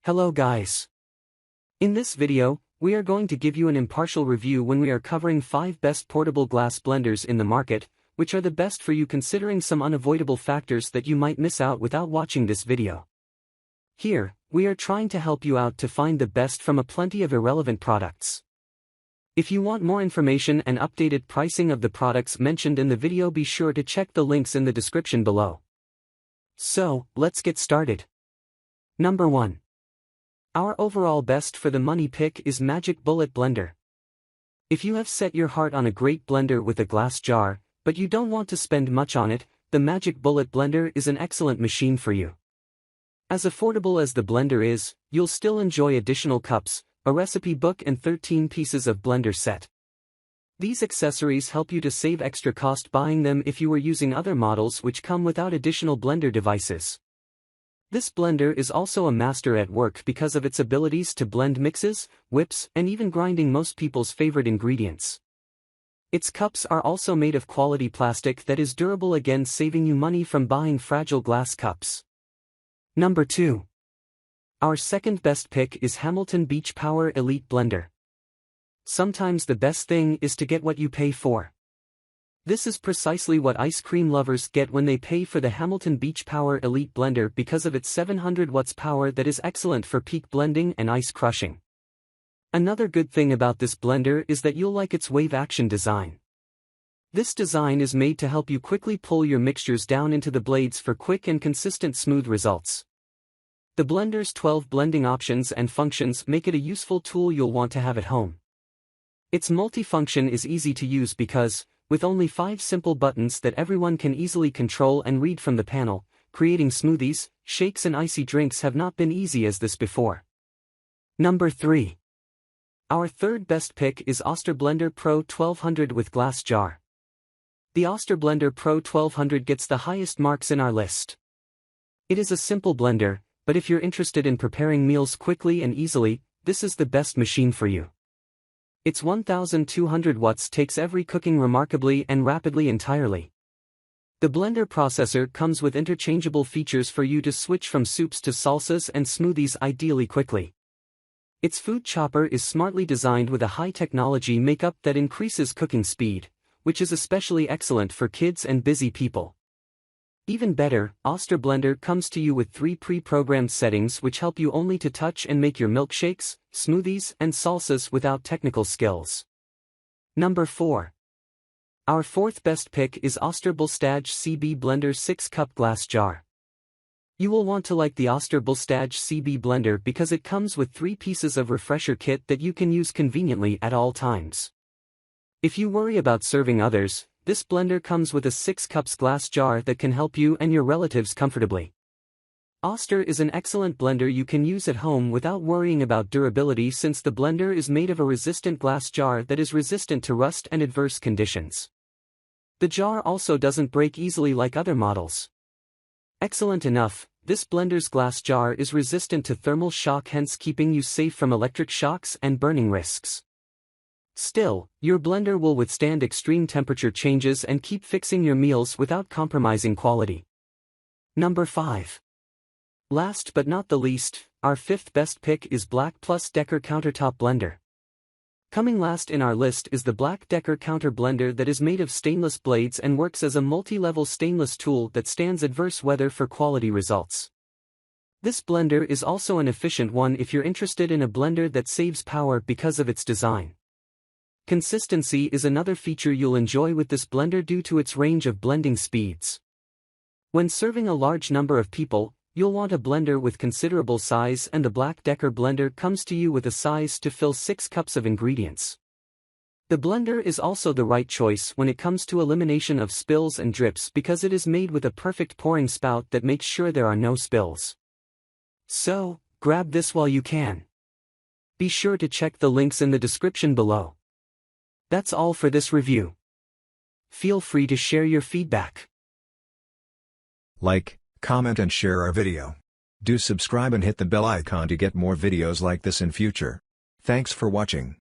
Hello guys. In this video, we are going to give you an impartial review when we are covering 5 best portable glass blenders in the market, which are the best for you considering some unavoidable factors that you might miss out without watching this video. Here, we are trying to help you out to find the best from a plenty of irrelevant products. If you want more information and updated pricing of the products mentioned in the video, be sure to check the links in the description below. So, let's get started. Number 1. Our overall best for the money pick is Magic Bullet Blender. If you have set your heart on a great blender with a glass jar, but you don't want to spend much on it, the Magic Bullet Blender is an excellent machine for you. As affordable as the blender is, you'll still enjoy additional cups, a recipe book and 13 pieces of blender set. These accessories help you to save extra cost buying them if you were using other models which come without additional blender devices. This blender is also a master at work because of its abilities to blend mixes, whips, and even grinding most people's favorite ingredients. Its cups are also made of quality plastic that is durable, again saving you money from buying fragile glass cups. Number 2. Our second best pick is Hamilton Beach Power Elite Blender. Sometimes the best thing is to get what you pay for. This is precisely what ice cream lovers get when they pay for the Hamilton Beach Power Elite Blender because of its 700 watts power that is excellent for peak blending and ice crushing. Another good thing about this blender is that you'll like its wave action design. This design is made to help you quickly pull your mixtures down into the blades for quick and consistent smooth results. The blender's 12 blending options and functions make it a useful tool you'll want to have at home. Its multifunction is easy to use because, with only 5 simple buttons that everyone can easily control and read from the panel, creating smoothies, shakes and icy drinks have not been easy as this before. Number 3. Our third best pick is Oster Blender Pro 1200 with glass jar. The Oster Blender Pro 1200 gets the highest marks in our list. It is a simple blender, but if you're interested in preparing meals quickly and easily, this is the best machine for you. Its 1200 watts takes every cooking remarkably and rapidly entirely. The blender processor comes with interchangeable features for you to switch from soups to salsas and smoothies ideally quickly. Its food chopper is smartly designed with a high-technology makeup that increases cooking speed, which is especially excellent for kids and busy people. Even better, Oster Blender comes to you with 3 pre-programmed settings which help you only to touch and make your milkshakes, smoothies, and salsas without technical skills. Number 4. Our fourth best pick is Oster BLACK+DECKER CB Blender 6-cup glass jar. You will want to like the Oster BLACK+DECKER CB blender because it comes with 3 pieces of refresher kit that you can use conveniently at all times. If you worry about serving others, this blender comes with a 6 cups glass jar that can help you and your relatives comfortably. Oster is an excellent blender you can use at home without worrying about durability since the blender is made of a resistant glass jar that is resistant to rust and adverse conditions. The jar also doesn't break easily like other models. Excellent enough, this blender's glass jar is resistant to thermal shock, hence keeping you safe from electric shocks and burning risks. Still, your blender will withstand extreme temperature changes and keep fixing your meals without compromising quality. Number 5. Last but not the least, our fifth best pick is BLACK+DECKER Countertop Blender. Coming last in our list is the BLACK+DECKER Counter Blender that is made of stainless blades and works as a multi-level stainless tool that stands adverse weather for quality results. This blender is also an efficient one if you're interested in a blender that saves power because of its design. Consistency is another feature you'll enjoy with this blender due to its range of blending speeds. When serving a large number of people, you'll want a blender with considerable size, and the BLACK+DECKER blender comes to you with a size to fill 6 cups of ingredients. The blender is also the right choice when it comes to elimination of spills and drips because it is made with a perfect pouring spout that makes sure there are no spills. So, grab this while you can. Be sure to check the links in the description below. That's all for this review. Feel free to share your feedback. Like, comment and share our video. Do subscribe and hit the bell icon to get more videos like this in future. Thanks for watching.